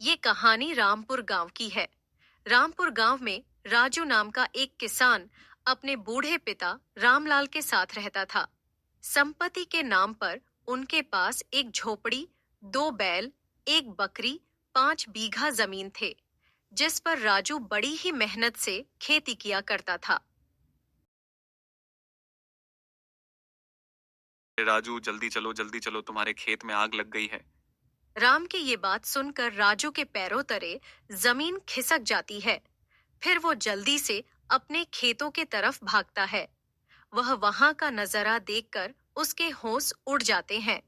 ये कहानी रामपुर गांव की है। रामपुर गांव में राजू नाम का एक किसान अपने बूढ़े पिता रामलाल के साथ रहता था। संपत्ति के नाम पर उनके पास एक झोपड़ी, दो बैल, एक बकरी, 5 बीघा जमीन थे, जिस पर राजू बड़ी ही मेहनत से खेती किया करता था। राजू, जल्दी चलो, तुम्हारे खेत में आग लग गई है। राम की ये बात सुनकर राजू के पैरों तले जमीन खिसक जाती है। फिर वो जल्दी से अपने खेतों के तरफ भागता है। वह वहां का नजारा देखकर उसके होश उड़ जाते हैं।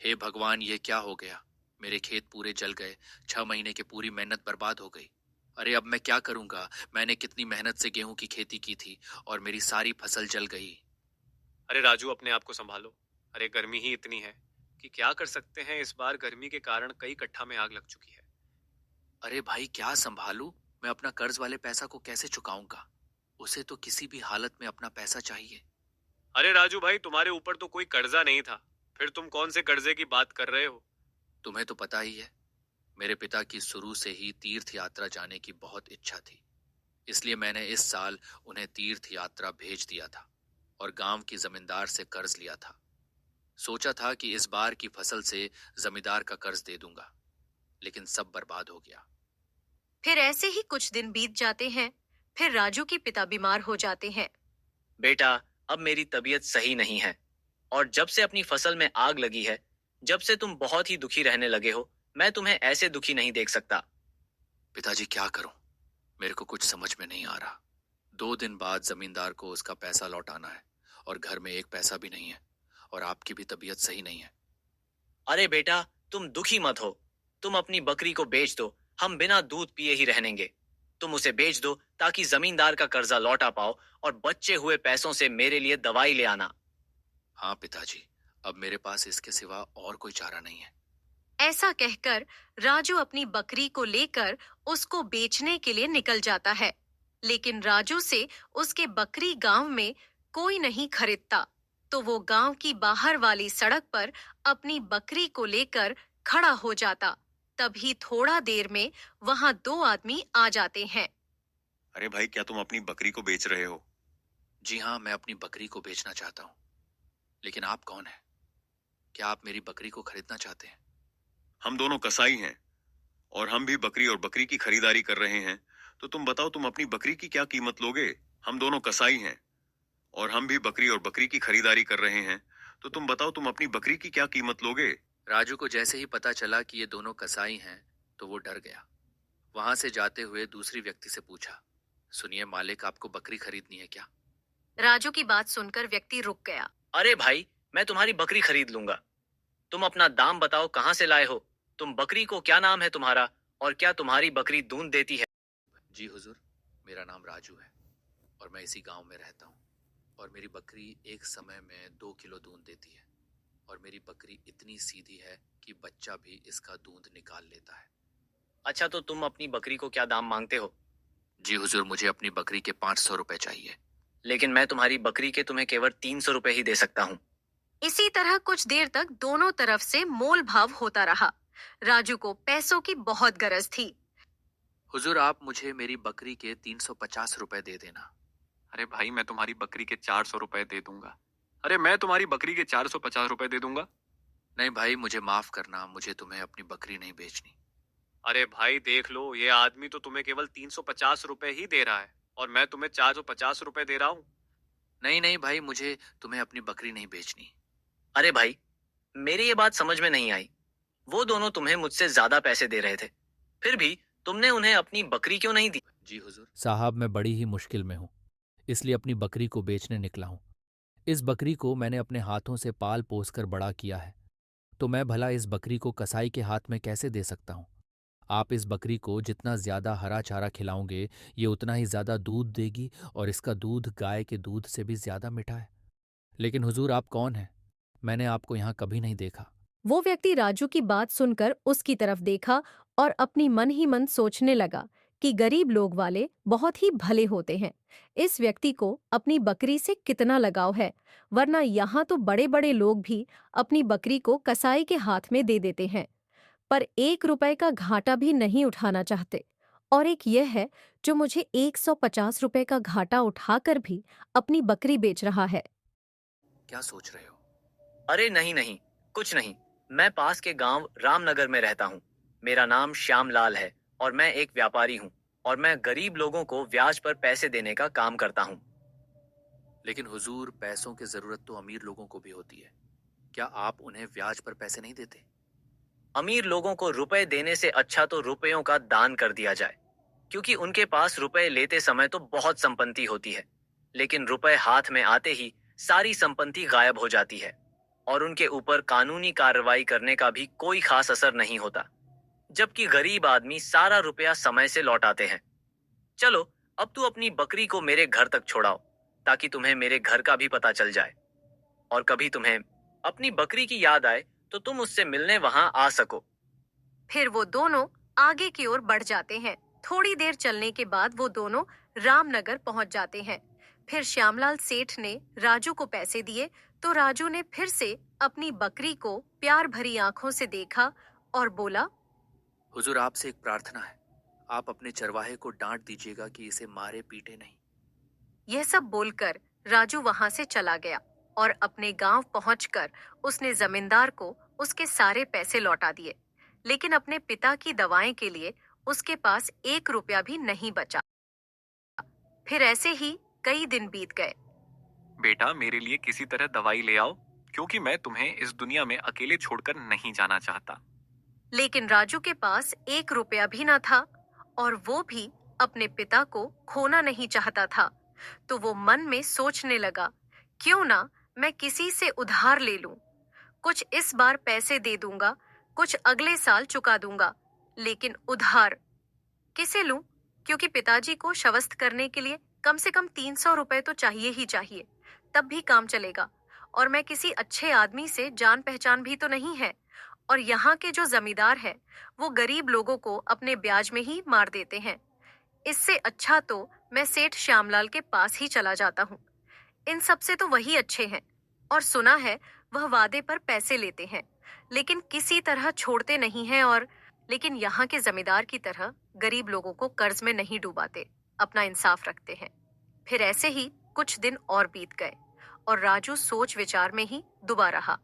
हे भगवान, ये क्या हो गया? मेरे खेत पूरे जल गए। 6 महीने की पूरी मेहनत बर्बाद हो गई। अरे अब मैं क्या करूंगा? मैंने कितनी मेहनत से गेहूं की खेती की थी और मेरी सारी फसल जल गई। अरे राजू, अपने आप को संभालो। अरे गर्मी ही इतनी है कि क्या कर सकते हैं। इस बार गर्मी के कारण कई कट्ठा में आग लग चुकी है। अरे भाई, क्या संभालूं? मैं अपना कर्ज वाले पैसा को कैसे चुकाऊंगा? उसे तो किसी भी हालत में अपना पैसा चाहिए। अरे राजू भाई, तुम्हारे ऊपर तो कोई कर्जा नहीं था, फिर तुम कौन से कर्जे की बात कर रहे हो? तुम्हें तो पता ही है, मेरे पिता की शुरू से ही तीर्थ यात्रा जाने की बहुत इच्छा थी। इसलिए मैंने इस साल उन्हें तीर्थ यात्रा भेज दिया था और गांव की जमींदार से कर्ज लिया था। सोचा था कि इस बार की फसल से जमींदार का कर्ज दे दूंगा, लेकिन सब बर्बाद हो गया। फिर ऐसे ही कुछ दिन बीत जाते हैं। फिर राजू के पिता बीमार हो जाते हैं। बेटा, अब मेरी तबीयत सही नहीं है और जब से अपनी फसल में आग लगी है, जब से तुम बहुत ही दुखी रहने लगे हो, मैं तुम्हें ऐसे दुखी नहीं देख सकता। पिताजी, क्या करूं? मेरे को कुछ समझ में नहीं आ रहा। 2 दिन बाद जमींदार को उसका पैसा लौटाना है और घर में एक पैसा भी नहीं है और आपकी भी तबीयत सही नहीं है। अरे बेटा, तुम दुखी मत हो। तुम अपनी बकरी को बेच दो, हम बिना दूध पिए ही रहनेंगे। तुम उसे बेच दो ताकि जमींदार का कर्जा लौटा पाओ और बचे हुए पैसों से मेरे लिए दवाई ले आना। हाँ पिताजी, अब मेरे पास इसके सिवा और कोई चारा नहीं है। ऐसा कहकर राजू अपनी बकरी को लेकर उसको बेचने के लिए निकल जाता है। लेकिन राजू से उसके बकरी गांव में कोई नहीं खरीदता। तो वो गांव की बाहर वाली सड़क पर अपनी बकरी को लेकर खड़ा हो जाता। तभी थोड़ा देर में वहां 2 आदमी आ जाते हैं। अरे भाई, क्या तुम अपनी बकरी को बेच रहे हो? जी हाँ, मैं अपनी बकरी को बेचना चाहता हूँ। लेकिन आप कौन हैं? क्या आप मेरी बकरी को खरीदना चाहते हैं? हम दोनों कसाई हैं और हम भी बकरी और बकरी की खरीदारी कर रहे हैं। तो तुम बताओ, तुम अपनी बकरी की क्या कीमत लोगे? हम दोनों कसाई हैं और हम भी बकरी और बकरी की खरीदारी कर रहे हैं। तो तुम बताओ, तुम अपनी बकरी की क्या कीमत लोगे? राजू को जैसे ही पता चला कि ये दोनों कसाई हैं, तो वो डर गया। वहां से जाते हुए दूसरी व्यक्ति से पूछा, सुनिए मालिक, आपको बकरी खरीदनी है क्या? राजू की बात सुनकर व्यक्ति रुक गया। अरे भाई, मैं तुम्हारी बकरी खरीद लूंगा। तुम अपना दाम बताओ, कहाँ से लाए हो? तुम बकरी को क्या नाम है तुम्हारा और क्या तुम्हारी बकरी दूध देती है? जी हुजूर, मेरा नाम राजू है और मैं इसी गांव में रहता हूँ और मेरी बकरी एक समय में 2 किलो दूध देती है और मेरी बकरी इतनी सीधी है कि बच्चा भी इसका दूध निकाल लेता है। अच्छा, तो तुम अपनी बकरी को क्या दाम मांगते हो? जी हुजूर, मुझे अपनी बकरी के 500 रुपए चाहिए। लेकिन मैं तुम्हारी बकरी के तुम्हें केवल 300 रुपए ही दे सकता हूँ। इसी तरह कुछ देर तक दोनों तरफ से मोल भाव होता रहा। राजू को पैसों की बहुत गरज थी। हुजूर, आप मुझे मेरी बकरी के 350 रुपए दे देना। अरे भाई, मैं तुम्हारी बकरी के 400 रुपए दे दूंगा। अरे मैं तुम्हारी बकरी के 450 रुपए दे दूंगा। नहीं भाई, मुझे माफ करना, मुझे तुम्हें अपनी बकरी नहीं बेचनी। अरे भाई देख लो, ये आदमी तो तुम्हें केवल 350 रुपए ही दे रहा है और मैं तुम्हें 450 रुपए दे रहा हूँ। नहीं नहीं भाई, मुझे तुम्हें अपनी बकरी नहीं बेचनी। अरे भाई, मेरी ये बात समझ में नहीं आई। वो दोनों तुम्हें मुझसे ज्यादा पैसे दे रहे थे, फिर भी तुमने उन्हें अपनी बकरी क्यों नहीं दी? जी हुजूर साहब, मैं बड़ी ही मुश्किल में हूँ, इसलिए अपनी बकरी को बेचने निकला हूँ। इस बकरी को मैंने अपने हाथों से पाल पोस कर बड़ा किया है, तो मैं भला इस बकरी को कसाई के हाथ में कैसे दे सकता हूँ? आप इस बकरी को जितना ज्यादा हरा चारा खिलाओगे, ये उतना ही ज्यादा दूध देगी और इसका दूध गाय के दूध से भी ज्यादा मीठा है। लेकिन हुजूर, आप कौन हैं? मैंने आपको यहाँ कभी नहीं देखा। वो व्यक्ति राजू की बात सुनकर उसकी तरफ देखा और अपनी मन ही मन सोचने लगा कि गरीब लोग वाले बहुत ही भले होते हैं। इस व्यक्ति को अपनी बकरी से कितना लगाव है, वरना यहाँ तो बड़े बड़े लोग भी अपनी बकरी को कसाई के हाथ में दे देते हैं। पर 1 रुपए का घाटा भी नहीं उठाना चाहते। और एक यह है जो मुझे 150 रुपए का घाटा उठाकर भी अपनी बकरी बेच रहा है। क्या सोच रहे हो? अरे नहीं नहीं, कुछ नहीं। मैं पास के गांव रामनगर में रहता हूँ। मेरा नाम श्यामलाल है और मैं एक व्यापारी हूँ और मैं गरीब लोगों को ब्याज पर पैसे देने का काम करता हूँ। लेकिन हुजूर, पैसों की जरूरत तो अमीर लोगों को भी होती है। क्या आप उन्हें ब्याज पर पैसे नहीं देते? अमीर लोगों को रुपए देने से अच्छा तो रुपयों का दान कर दिया जाए, क्योंकि उनके पास रुपए लेते समय तो बहुत संपत्ति होती है, लेकिन रुपए हाथ में आते ही सारी संपत्ति गायब हो जाती है और उनके ऊपर कानूनी कार्रवाई करने का भी कोई खास असर नहीं होता, जबकि गरीब आदमी सारा रुपया समय से लौटाते हैं। चलो, अब तू अपनी बकरी को मेरे घर तक छोड़ाओ, ताकि तुम्हें मेरे घर का भी पता चल जाए और कभी तुम्हें अपनी बकरी की याद आए तो तुम उससे मिलने वहां आ सको। फिर वो दोनों आगे की ओर बढ़ जाते हैं। थोड़ी देर चलने के बाद वो दोनों रामनगर पहुंच जाते हैं। फिर श्यामलाल सेठ ने राजू को पैसे दिए तो राजू ने फिर से अपनी बकरी को प्यार भरी आंखों से देखा और बोला, हुजूर, आपसे एक प्रार्थना है। आप अपने चरवाहे को डांट दीजिएगा कि इसे मारे पीटे नहीं। यह सब बोलकर राजू वहां से चला गया और अपने गांव पहुंचकर उसने जमींदार को उसके सारे पैसे लौटा दिए, लेकिन अपने पिता की दवाएं के लिए उसके पास 1 रुपया भी नहीं बचा। फिर ऐसे ही कई दिन बीत गए। बेटा, मेरे लिए किसी तरह दवाई ले आओ, क्योंकि मैं तुम्हें इस दुनिया में अकेले छोड़कर नहीं जाना चाहता। लेकिन राजू के पास 1 रुपया भी न था और वो भी अपने पिता को खोना नहीं चाहता था। तो वो मन में सोचने लगा, क्यों ना मैं किसी से उधार ले लूं। कुछ इस बार पैसे दे दूंगा, कुछ अगले साल चुका दूंगा, लेकिन उधार किसे लूं? क्योंकि पिताजी को शवस्त करने के लिए कम से कम 300 रुपए तो चाहिए ही चाहिए, तब भी काम चलेगा। और मैं किसी अच्छे आदमी से जान पहचान भी तो नहीं है, और यहाँ के जो जमींदार है वो गरीब लोगों को अपने ब्याज में ही मार देते हैं। इससे अच्छा तो मैं सेठ श्यामलाल के पास ही चला जाता हूँ। इन सब से तो वही अच्छे हैं, और सुना है वह वादे पर पैसे लेते हैं लेकिन किसी तरह छोड़ते नहीं हैं, और लेकिन यहाँ के जमींदार की तरह गरीब लोगों को कर्ज में नहीं डुबाते, अपना इंसाफ रखते हैं। फिर ऐसे ही कुछ दिन और बीत गए और राजू सोच विचार में ही डूबा रहा।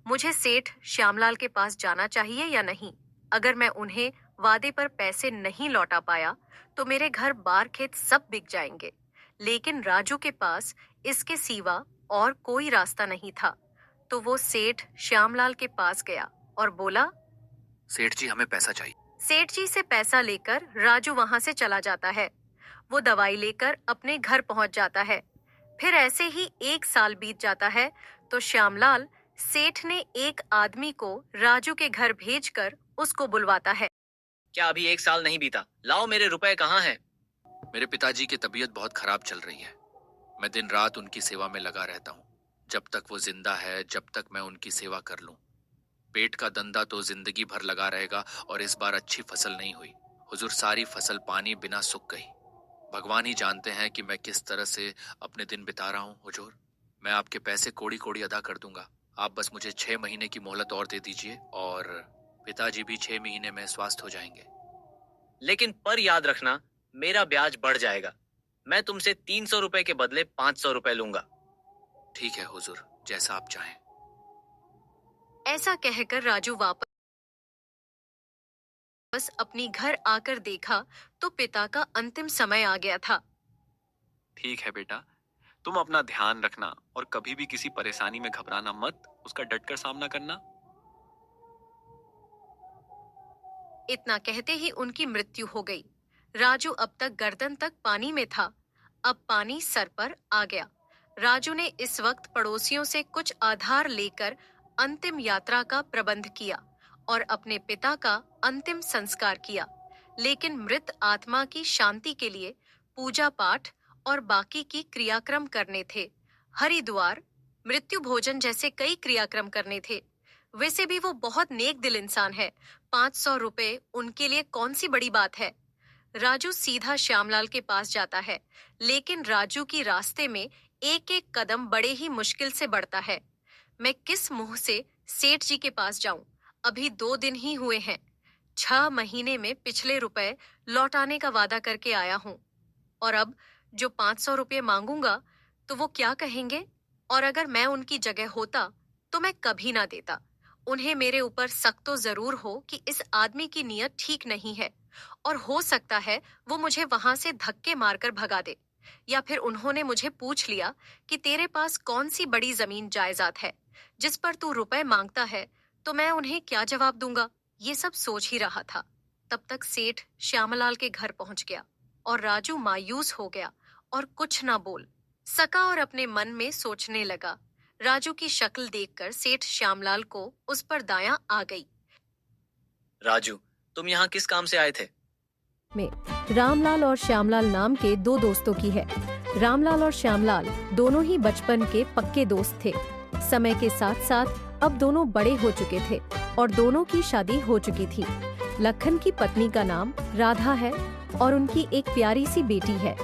मुझे सेठ श्यामलाल के पास जाना चाहिए या नहीं? अगर मैं उन्हें वादे पर पैसे नहीं लौटा पाया तो मेरे घर बार खेत सब बिक जाएंगे। लेकिन राजू के पास इसके सिवा और कोई रास्ता नहीं था। तो वो सेठ श्यामलाल के पास गया और बोला, सेठ जी, हमें पैसा चाहिए। सेठ जी से पैसा लेकर राजू वहां से चला जाता है। वो दवाई लेकर अपने घर पहुंच जाता है। फिर ऐसे ही 1 साल बीत जाता है तो श्यामलाल सेठ ने एक आदमी को राजू के घर भेजकर उसको बुलवाता है। क्या अभी 1 साल नहीं बीता? लाओ, मेरे रुपए कहाँ हैं? मेरे पिताजी की तबीयत बहुत खराब चल रही है। मैं दिन रात उनकी सेवा में लगा रहता हूँ। जब तक वो जिंदा है, जब तक मैं उनकी सेवा कर लूं। पेट का धंधा तो जिंदगी भर लगा रहेगा और इस बार अच्छी फसल नहीं हुई। हुजूर, सारी फसल पानी बिना सूख गई। भगवान ही जानते हैं कि मैं किस तरह से अपने दिन बिता रहा हूँ। हुजूर, मैं आपके पैसे कोड़ी कोड़ी अदा कर दूंगा। आप बस मुझे 6 महीने की मोहलत और दे दीजिए और पिताजी भी 6 महीने में स्वस्थ हो जाएंगे। लेकिन पर याद रखना, मेरा ब्याज बढ़ जाएगा। मैं तुमसे 300 रुपए के बदले 500 रुपए लूंगा। ठीक है हुजूर, जैसा आप चाहें। ऐसा कहकर राजू वापस अपनी घर आकर देखा तो पिता का अंतिम समय आ गया था। ठीक है बेटा, तुम अपना ध्यान रखना और कभी भी किसी परेशानी में घबराना मत, उसका डटकर सामना करना। इतना कहते ही उनकी मृत्यु हो गई। राजू अब तक गर्दन तक पानी में था, अब पानी सर पर आ गया। राजू ने इस वक्त पड़ोसियों से कुछ आधार लेकर अंतिम यात्रा का प्रबंध किया और अपने पिता का अंतिम संस्कार किया। लेकिन मृत आत्मा की शांति के लिए पूजा पाठ और बाकी की क्रियाक्रम करने थे। हरिद्वार, मृत्यु भोजन जैसे कई क्रियाक्रम करने थे। वैसे भी वो बहुत नेक दिल इंसान है। 500 रुपए उनके लिए कौन सी बड़ी बात है। राजू सीधा श्यामलाल के पास जाता है, लेकिन राजू की रास्ते में एक एक कदम बड़े ही मुश्किल से बढ़ता है। मैं किस मुंह से सेठ जी के पास जाऊं? अभी 2 दिन ही हुए हैं। 6 महीने में पिछले रुपए लौटाने का वादा करके आया हूँ, और अब जो 500 रुपये मांगूंगा तो वो क्या कहेंगे? और अगर मैं उनकी जगह होता तो मैं कभी ना देता। उन्हें मेरे ऊपर शक तो जरूर हो कि इस आदमी की नीयत ठीक नहीं है, और हो सकता है वो मुझे वहां से धक्के मारकर भगा दे, या फिर उन्होंने मुझे पूछ लिया कि तेरे पास कौन सी बड़ी जमीन जायदाद है जिस पर तू रुपए मांगता है, तो मैं उन्हें क्या जवाब दूंगा? ये सब सोच ही रहा था। तब तक सेठ श्यामलाल के घर पहुंच गया और राजू मायूस हो गया और कुछ ना बोल सका और अपने मन में सोचने लगा। राजू की शक्ल देखकर सेठ श्यामलाल को उस पर दया आ गई। राजू, तुम यहाँ किस काम से आए थे? में रामलाल और श्यामलाल नाम के 2 दोस्तों की है। रामलाल और श्यामलाल दोनों ही बचपन के पक्के दोस्त थे। समय के साथ साथ अब दोनों बड़े हो चुके थे और दोनों की शादी हो चुकी थी। लखन की पत्नी का नाम राधा है और उनकी एक प्यारी सी बेटी है।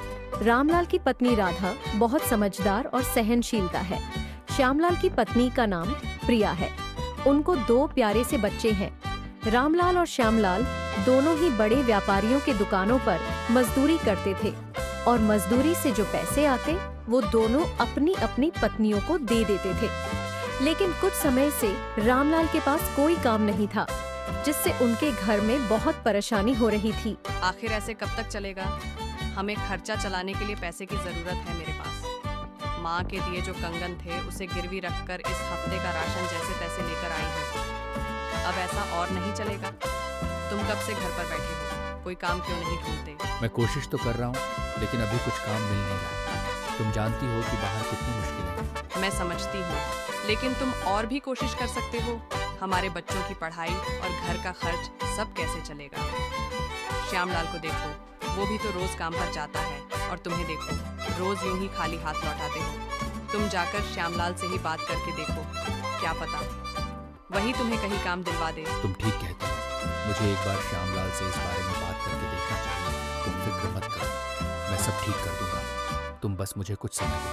रामलाल की पत्नी राधा बहुत समझदार और सहनशीलता है। श्यामलाल की पत्नी का नाम प्रिया है। उनको 2 प्यारे से बच्चे हैं। रामलाल और श्यामलाल दोनों ही बड़े व्यापारियों के दुकानों पर मजदूरी करते थे और मजदूरी से जो पैसे आते वो दोनों अपनी अपनी पत्नियों को दे देते थे। लेकिन कुछ समय से रामलाल के पास कोई काम नहीं था, जिससे उनके घर में बहुत परेशानी हो रही थी। आखिर ऐसे कब तक चलेगा? हमें खर्चा चलाने के लिए पैसे की जरूरत है मेरे पास। माँ के दिए जो कंगन थे उसे गिरवी रखकर इस हफ्ते का राशन जैसे तैसे लेकर आई हूँ। अब ऐसा और नहीं चलेगा। तुम कब से घर पर बैठे हो, कोई काम क्यों नहीं ढूंढते? मैं कोशिश तो कर रहा हूँ, लेकिन अभी कुछ काम मिल नहीं रहा। तुम जानती हो कि बाहर कितनी मुश्किल है। मैं समझती हूँ, लेकिन तुम और भी कोशिश कर सकते हो। हमारे बच्चों की पढ़ाई और घर का खर्च सब कैसे चलेगा? श्यामलाल को देखो, वो भी तो रोज काम पर जाता है, और तुम्हें देखो, रोज यूं ही खाली हाथ लौटाते हो। तुम जाकर श्यामलाल से ही बात करके देखो, क्या पता वही तुम्हें कहीं काम दिलवा दे। तुम ठीक कहती हो। मुझे एक बार श्यामलाल से इस बारे में बात करके देखना चाहिए। तुम फिक्र मत करो, मैं सब ठीक कर दूंगा। तुम बस मुझे कुछ समय दो।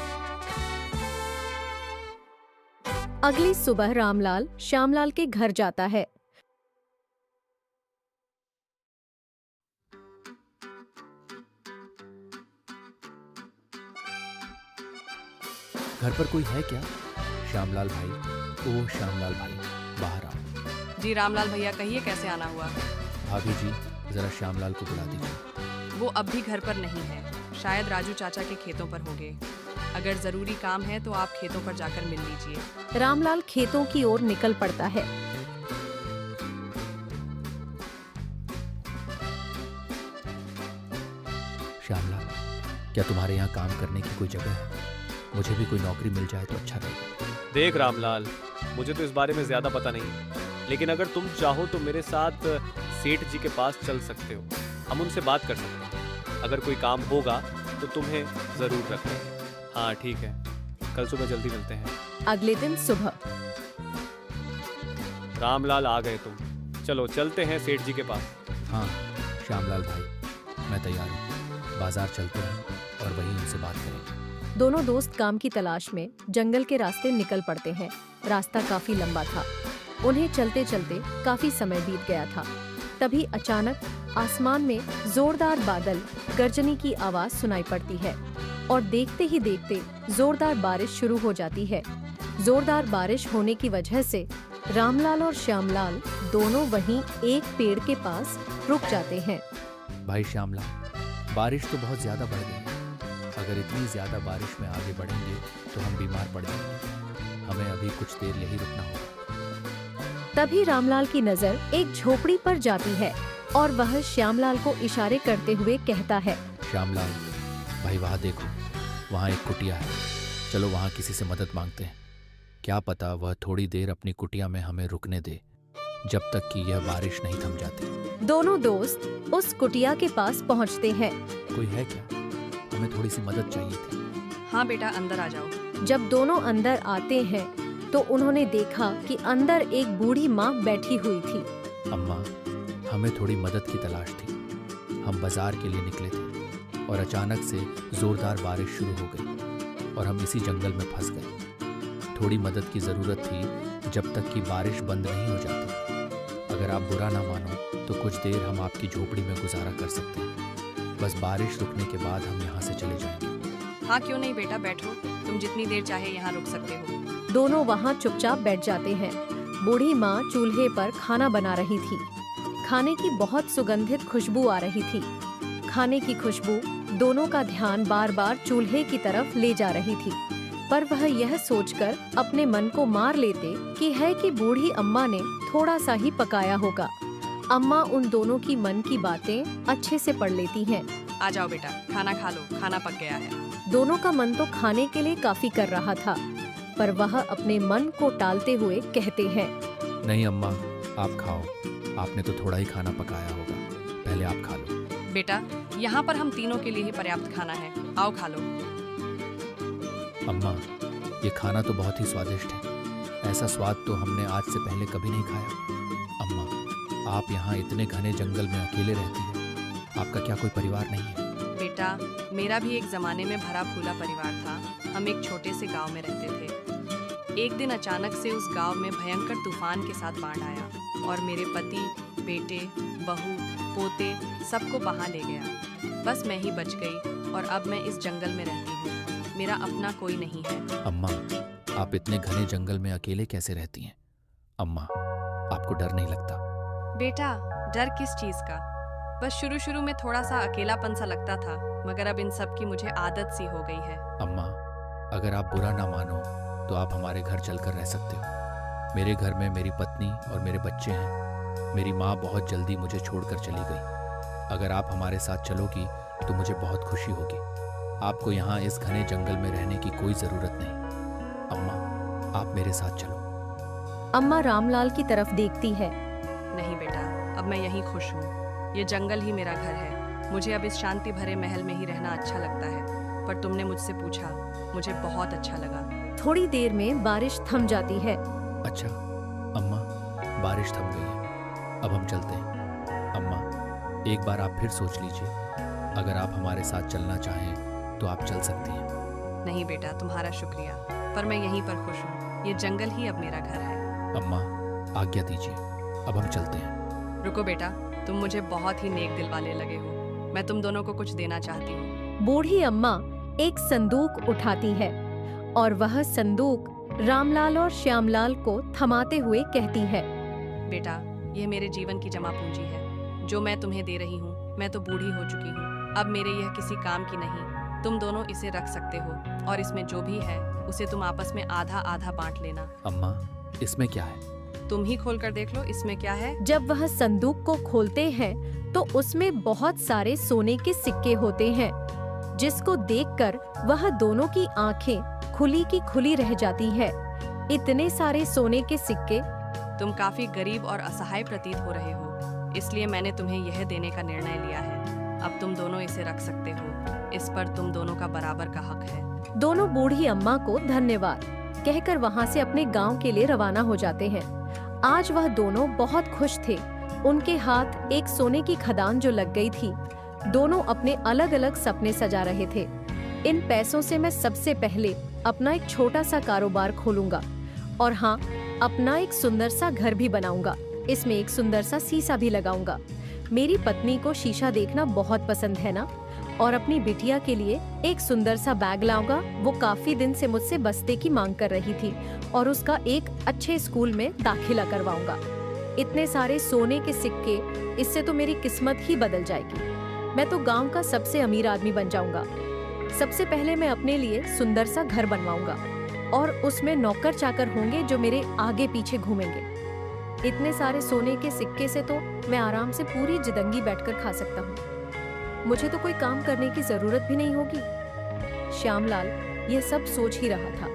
अगली सुबह रामलाल श्यामलाल के घर जाता है। घर पर कोई है क्या? श्यामलाल भाई, ओ श्यामलाल भाई, बाहर आओ। जी रामलाल भैया, कहिए कैसे आना हुआ? भाभी जी, जरा श्यामलाल को बुला दीजिए। वो अब भी घर पर नहीं है, शायद राजू चाचा के खेतों पर होंगे। अगर जरूरी काम है तो आप खेतों पर जाकर मिल लीजिए। रामलाल खेतों की ओर निकल पड़ता है। श्यामलाल, क्या तुम्हारे यहाँ काम करने की कोई जगह है? मुझे भी कोई नौकरी मिल जाए तो अच्छा रहेगा। देख रामलाल, मुझे तो इस बारे में ज्यादा पता नहीं, लेकिन अगर तुम चाहो तो मेरे साथ सेठ जी के पास चल सकते हो। हम उनसे बात कर सकते हैं। अगर कोई काम होगा तो तुम्हें जरूर रखेंगे। हाँ ठीक है, कल सुबह जल्दी मिलते हैं। अगले दिन सुबह रामलाल, आ गए तुम। चलो चलते हैं सेठ जी के पास। हाँ श्यामलाल भाई, मैं तैयार हूँ। बाजार चलते हैं और वहीं उनसे बात करेंगे। दोनों दोस्त काम की तलाश में जंगल के रास्ते निकल पड़ते हैं। रास्ता काफी लंबा था। उन्हें चलते चलते काफी समय बीत गया था। तभी अचानक आसमान में जोरदार बादल गर्जने की आवाज सुनाई पड़ती है और देखते ही देखते जोरदार बारिश शुरू हो जाती है। जोरदार बारिश होने की वजह से रामलाल और श्यामलाल दोनों वहीं एक पेड़ के पास रुक जाते हैं। भाई श्यामलाल, बारिश तो बहुत ज्यादा बढ़ गई है। अगर इतनी ज्यादा बारिश में आगे बढ़ेंगे तो हम बीमार पड़ जाएंगे। हमें अभी कुछ देर यहीं रुकना होगा। तभी रामलाल की नजर एक झोपड़ी पर जाती है और वह श्यामलाल को इशारे करते हुए कहता है, श्यामलाल भाई, वहाँ देखो, वहाँ एक कुटिया है। चलो वहाँ किसी से मदद मांगते हैं। क्या पता वह थोड़ी देर अपनी कुटिया में हमें रुकने दे, जब तक कि यह बारिश नहीं थम जाती। दोनों दोस्त उस कुटिया के पास पहुँचते हैं। कोई है क्या? हमें थोड़ी सी मदद चाहिए थी। हाँ बेटा, अंदर आ जाओ। जब दोनों अंदर आते हैं तो उन्होंने देखा कि अंदर एक बूढ़ी माँ बैठी हुई थी। अम्मा, हमें थोड़ी मदद की तलाश थी। हम बाजार के लिए निकले थे और अचानक से जोरदार बारिश शुरू हो गई और हम इसी जंगल में फंस गए। थोड़ी मदद की जरूरत थी जब तक कि बारिश बंद नहीं हो जाती। अगर आप बुरा ना मानो तो कुछ देर हम आपकी झोपड़ी में गुजारा कर सकते हैं। बस बारिश रुकने के बाद हम यहाँ से चले जाएंगे। हाँ क्यों नहीं बेटा, बैठो, तुम जितनी देर चाहे यहाँ रुक सकते हो। दोनों वहाँ चुपचाप बैठ जाते हैं। बूढ़ी माँ चूल्हे पर खाना बना रही थी। खाने की बहुत सुगंधित खुशबू आ रही थी। खाने की खुशबू दोनों का ध्यान बार बार चूल्हे की तरफ ले जा रही थी, पर वह यह सोचकर अपने मन को मार लेते कि है कि बूढ़ी अम्मा ने थोड़ा सा ही पकाया होगा। अम्मा उन दोनों की मन की बातें अच्छे से पढ़ लेती हैं। आ जाओ बेटा, खाना खा लो, खाना पक गया है। दोनों का मन तो खाने के लिए काफी कर रहा था, पर वह अपने मन को टालते हुए कहते हैं, नहीं अम्मा, आप खाओ, आपने तो थोड़ा ही खाना पकाया होगा, पहले आप खा लो। बेटा, यहाँ पर हम तीनों के लिए ही पर्याप्त खाना है, आओ खा लो। अम्मा, ये खाना तो बहुत ही स्वादिष्ट है। ऐसा स्वाद तो हमने आज से पहले कभी नहीं खाया। अम्मा, आप यहाँ इतने घने जंगल में अकेले रहती हैं, आपका क्या कोई परिवार नहीं है? बेटा, मेरा भी एक जमाने में भरा फूला परिवार था। हम एक छोटे से गांव में रहते थे। एक दिन अचानक से उस गांव में भयंकर तूफान के साथ बाढ़ आया और मेरे पति, बेटे, बहू, पोते सबको बहा ले गया। बस मैं ही बच गई और अब मैं इस जंगल में रहती हूँ। मेरा अपना कोई नहीं है। अम्मा, आप इतने घने जंगल में अकेले कैसे रहती हैं? अम्मा, आपको डर नहीं लगता? बेटा, डर किस चीज का? बस शुरू में थोड़ा सा अकेलापन सा लगता था, मगर अब इन सब की मुझे आदत सी हो गई है। अम्मा, अगर आप बुरा ना मानो तो आप हमारे घर चलकर रह सकते हो। मेरे घर में मेरी पत्नी और मेरे बच्चे हैं। मेरी माँ बहुत जल्दी मुझे छोड़कर चली गई। अगर आप हमारे साथ चलोगी तो मुझे बहुत खुशी होगी। आपको यहाँ इस घने जंगल में रहने की कोई जरूरत नहीं। अम्मा, आप मेरे साथ चलो। अम्मा रामलाल की तरफ देखती है। नहीं बेटा, अब मैं यहीं खुश हूँ। ये जंगल ही मेरा घर है। मुझे अब इस शांति भरे महल में ही रहना अच्छा लगता है। पर तुमने मुझसे पूछा, मुझे बहुत अच्छा लगा। थोड़ी देर में बारिश थम जाती है। अच्छा अम्मा, बारिश थम गई है, अब हम चलते हैं। अम्मा, एक बार आप फिर सोच लीजिए। अगर आप हमारे साथ चलना चाहें तो आप चल सकती हैं। नहीं बेटा, तुम्हारा शुक्रिया, पर मैं यहीं पर खुश हूँ। ये जंगल ही अब मेरा घर है। अम्मा, आज्ञा दीजिए, अब हम चलते हैं। रुको बेटा, तुम मुझे बहुत ही नेक दिल वाले लगे हो। मैं तुम दोनों को कुछ देना चाहती हूँ। बूढ़ी अम्मा एक संदूक उठाती है और वह संदूक रामलाल और श्यामलाल को थमाते हुए कहती है, बेटा, यह मेरे जीवन की जमा पूंजी है जो मैं तुम्हें दे रही हूँ। मैं तो बूढ़ी हो चुकी हूँ, अब मेरे यह किसी काम की नहीं। तुम दोनों इसे रख सकते हो और इसमें जो भी है उसे तुम आपस में आधा आधा बांट लेना। अम्मा, इसमें क्या है? तुम ही खोल कर देख लो, इसमें क्या है। जब वह संदूक को खोलते हैं तो उसमें बहुत सारे सोने के सिक्के होते हैं, जिसको देखकर वह दोनों की आंखें खुली की खुली रह जाती है। इतने सारे सोने के सिक्के। तुम काफी गरीब और असहाय प्रतीत हो रहे हो, इसलिए मैंने तुम्हें यह देने का निर्णय लिया है। अब तुम दोनों इसे रख सकते हो। इस पर तुम दोनों का बराबर का हक है। दोनों बूढ़ी अम्मा को धन्यवाद कहकर वहाँ से अपने गांव के लिए रवाना हो जाते हैं। आज वह दोनों बहुत खुश थे। उनके हाथ एक सोने की खदान जो लग गई थी। दोनों अपने अलग अलग सपने सजा रहे थे। इन पैसों से मैं सबसे पहले अपना एक छोटा सा कारोबार खोलूंगा और हाँ, अपना एक सुंदर सा घर भी बनाऊंगा। इसमें एक सुंदर सा शीशा भी लगाऊंगा। मेरी पत्नी को शीशा देखना बहुत पसंद है ना, और अपनी बिटिया के लिए एक सुंदर सा बैग लाऊंगा। वो काफी दिन से मुझसे बस्ते की मांग कर रही थी और उसका एक अच्छे स्कूल में दाखिला करवाऊंगा। इतने सारे सोने के सिक्के, इससे तो मेरी किस्मत ही बदल जाएगी। मैं तो गांव का सबसे अमीर आदमी बन जाऊंगा। सबसे पहले मैं अपने लिए सुंदर सा घर बनवाऊंगा और उसमें नौकर चाकर होंगे जो मेरे आगे पीछे घूमेंगे। इतने सारे सोने के सिक्के से तो मैं आराम से पूरी जिंदगी बैठकर खा सकता हूँ। मुझे तो कोई काम करने की जरूरत भी नहीं होगी। श्यामलाल यह सब सोच ही रहा था,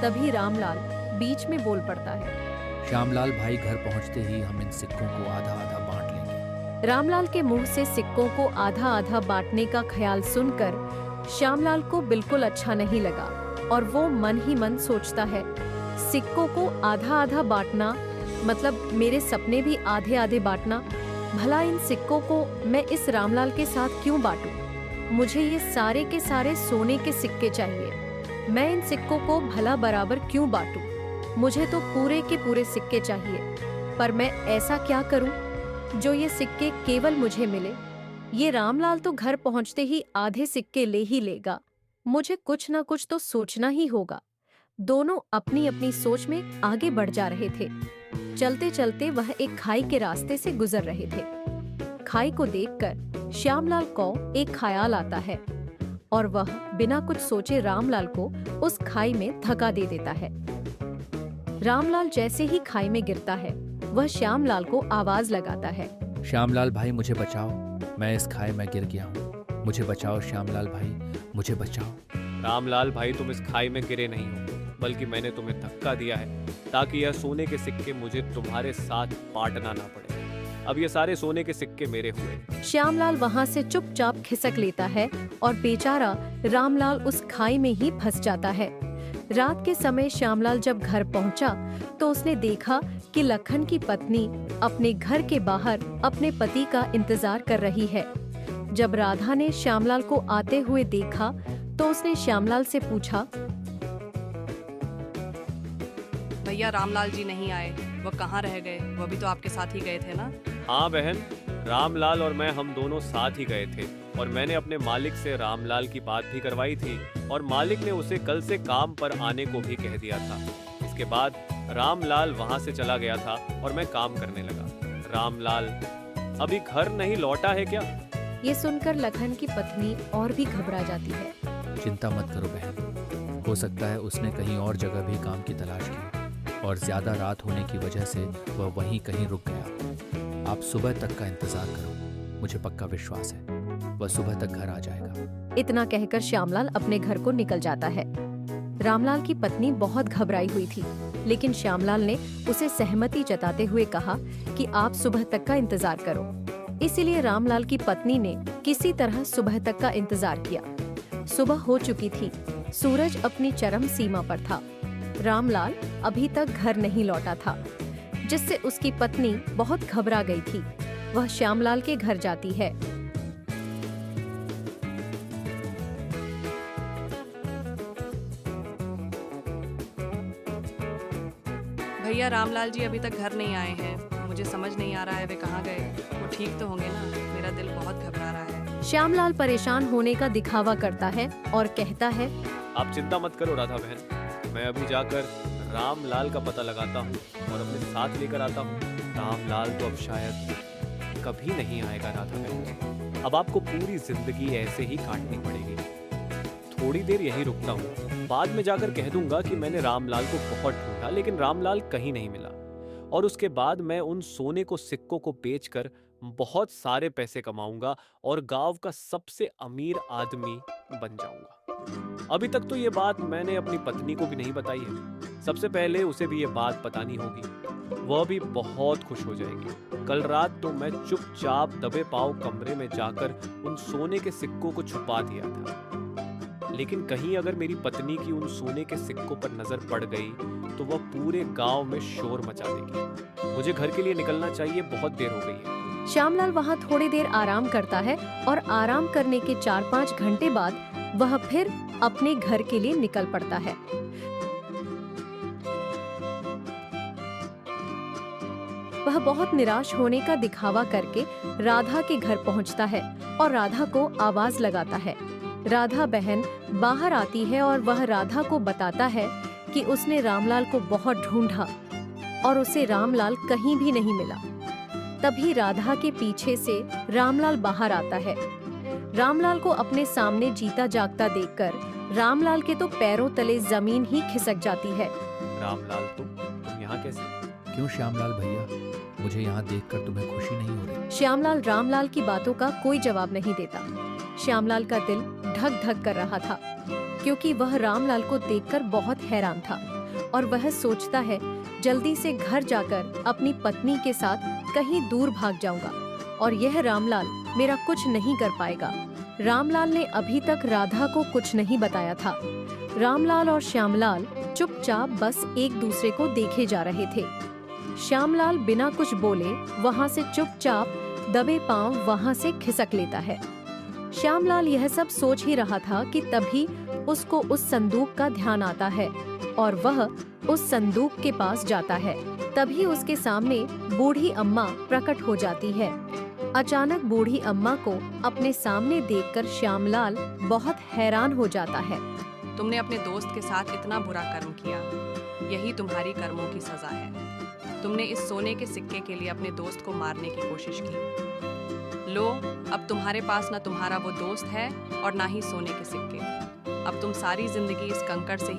तभी रामलाल बीच में बोल पड़ता है, श्यामलाल भाई, घर पहुंचते ही हम इन सिक्कों को आधा आधा बांट लेंगे। रामलाल के मुंह से सिक्कों को आधा आधा बांटने का ख्याल सुनकर श्यामलाल को बिल्कुल अच्छा नहीं लगा और वो मन ही मन सोचता है, सिक्कों को आधा आधा बांटना मतलब मेरे सपने भी आधे आधे बांटना। भला इन सिक्कों को मैं इस रामलाल के साथ क्यों बांटूं? मुझे ये सारे के सारे सोने के सिक्के चाहिए। मैं इन सिक्कों को भला बराबर क्यों बांटूं? मुझे तो पूरे के पूरे सिक्के चाहिए। पर मैं ऐसा क्या करूं जो ये सिक्के केवल मुझे मिले। ये रामलाल तो घर पहुंचते ही आधे सिक्के ले ही लेगा। मुझे कुछ ना कुछ तो सोचना ही होगा। दोनों अपनी अपनी सोच में आगे बढ़ जा रहे थे। चलते चलते वह एक खाई के रास्ते से गुजर रहे थे। खाई को देखकर श्यामलाल को एक ख्याल आता है और वह बिना कुछ सोचे रामलाल को उस खाई में धक्का दे देता है। रामलाल जैसे ही खाई में गिरता है, वह श्यामलाल को आवाज लगाता है, श्यामलाल भाई मुझे बचाओ, मैं इस खाई में गिर गया हूँ। मुझे बचाओ श्यामलाल भाई, मुझे बचाओ। रामलाल भाई, तुम इस खाई में गिरे नहीं हो, बल्कि मैंने तुम्हें धक्का दिया है ताकि यह सोने के सिक्के मुझे तुम्हारे साथ बांटना ना पड़े। अब ये सारे सोने के सिक्के मेरे हुए। श्यामलाल वहाँ से चुपचाप खिसक लेता है और बेचारा रामलाल उस खाई में ही फंस जाता है। रात के समय श्यामलाल जब घर पहुंचा तो उसने देखा कि लखन की पत्नी अपने घर के बाहर अपने पति का इंतजार कर रही है। जब राधा ने श्यामलाल को आते हुए देखा तो उसने श्यामलाल से पूछा, भैया रामलाल जी नहीं आए, वो कहाँ रह गए? वो भी तो आपके साथ ही गए थे ना? हाँ बहन, रामलाल और मैं हम दोनों साथ ही गए थे और मैंने अपने मालिक से रामलाल की बात भी करवाई थी और मालिक ने उसे कल से काम पर आने को भी कह दिया था। इसके बाद रामलाल वहाँ से चला गया था और मैं काम करने लगा। रामलाल अभी घर नहीं लौटा है क्या? ये सुनकर लखन की पत्नी और भी घबरा जाती है। चिंता मत करो बहन, हो सकता है उसने कहीं और जगह भी काम की तलाश की और ज्यादा रात होने की वजह से वह वहीं कहीं रुक गया। आप सुबह तक का इंतजार करो, मुझे पक्का विश्वास है वह सुबह तक घर आ जाएगा। इतना कहकर श्यामलाल अपने घर को निकल जाता है। रामलाल की पत्नी बहुत घबराई हुई थी, लेकिन श्यामलाल ने उसे सहमति जताते हुए कहा कि आप सुबह तक का इंतजार करो। इसीलिए रामलाल की पत्नी ने किसी तरह सुबह तक का इंतजार किया। सुबह हो चुकी थी, सूरज अपनी चरम सीमा पर था। रामलाल अभी तक घर नहीं लौटा था, जिससे उसकी पत्नी बहुत घबरा गई थी। वह श्यामलाल के घर जाती है। भैया रामलाल जी अभी तक घर नहीं आए हैं। मुझे समझ नहीं आ रहा है वे कहाँ गए। वो ठीक तो होंगे ना? मेरा दिल बहुत घबरा रहा है। श्यामलाल परेशान होने का दिखावा करता है और कहता है, आप चिंता मत करो राधा बहन, मैं अभी जाकर रामलाल का पता लगाता हूँ और अपने साथ लेकर आता हूँ। रामलाल तो अब शायद कभी नहीं आएगा राधा बहन। अब आपको पूरी जिंदगी ऐसे ही काटनी पड़ेगी। थोड़ी देर यहीं रुकता हूँ, बाद में जाकर कह दूंगा कि मैंने रामलाल को बहुत ढूंढा लेकिन रामलाल कहीं नहीं मिला। और उसके बाद मैं उन सोने को सिक्कों को बेचकर बहुत सारे पैसे कमाऊंगा और गांव का सबसे अमीर आदमी बन जाऊंगा। अभी तक तो ये बात मैंने अपनी पत्नी को भी नहीं बताई है। सबसे पहले उसे भी ये बात बतानी होगी, वह भी बहुत खुश हो जाएगी। कल रात तो मैं चुपचाप दबे पांव कमरे में जाकर उन सोने के सिक्कों को छुपा दिया था, लेकिन कहीं अगर मेरी पत्नी की उन सोने के सिक्कों पर नजर पड़ गई तो वह पूरे गांव में शोर मचा देगी। मुझे घर के लिए निकलना चाहिए, बहुत देर हो गई है। श्यामलाल वहाँ थोड़ी देर आराम करता है और आराम करने के 4-5 घंटे बाद वह फिर अपने घर के लिए निकल पड़ता है। वह बहुत निराश होने का दिखावा करके राधा के घर पहुंचता है और राधा को आवाज लगाता है। राधा बहन बाहर आती है और वह राधा को बताता है कि उसने रामलाल को बहुत ढूंढा और उसे रामलाल कहीं भी नहीं मिला। तभी राधा के पीछे से रामलाल बाहर आता है। रामलाल को अपने सामने जीता जागता देखकर रामलाल के तो पैरों तले जमीन ही खिसक जाती है। रामलाल तुम यहाँ कैसे? क्यों श्यामलाल भैया, मुझे यहाँ देखकर तुम्हें खुशी नहीं हो रही? श्यामलाल रामलाल की बातों का कोई जवाब नहीं देता। श्यामलाल का दिल धक धक कर रहा था, क्योंकि वह रामलाल को देखकर बहुत हैरान था और वह सोचता है जल्दी से घर जाकर अपनी पत्नी के साथ कहीं दूर भाग जाऊंगा और यह रामलाल मेरा कुछ नहीं कर पाएगा। रामलाल ने अभी तक राधा को कुछ नहीं बताया था। रामलाल और श्यामलाल चुपचाप बस एक दूसरे को देखे जा रहे थे। श्यामलाल बिना कुछ बोले वहाँ से चुपचाप दबे पांव वहाँ से खिसक लेता है। श्यामलाल यह सब सोच ही रहा था कि तभी उसको उस संदूक का ध्यान आता है और वह उस संदूक के पास जाता है। तभी उसके सामने बूढ़ी अम्मा प्रकट हो जाती है। अचानक बूढ़ी अम्मा को अपने सामने देखकर श्यामलाल बहुत हैरान हो जाता है। तुमने अपने दोस्त के साथ इतना बुरा कर्म किया, यही तुम्हारी कर्मों की सजा है। तुमने इस सोने के सिक्के के लिए अपने दोस्त को मारने की कोशिश की। लो, अब तुम्हारे पास न तुम्हारा वो दोस्त है और ना ही सोने के सिक्के। अब तुम सारी जिंदगी इस कंकड़ से ही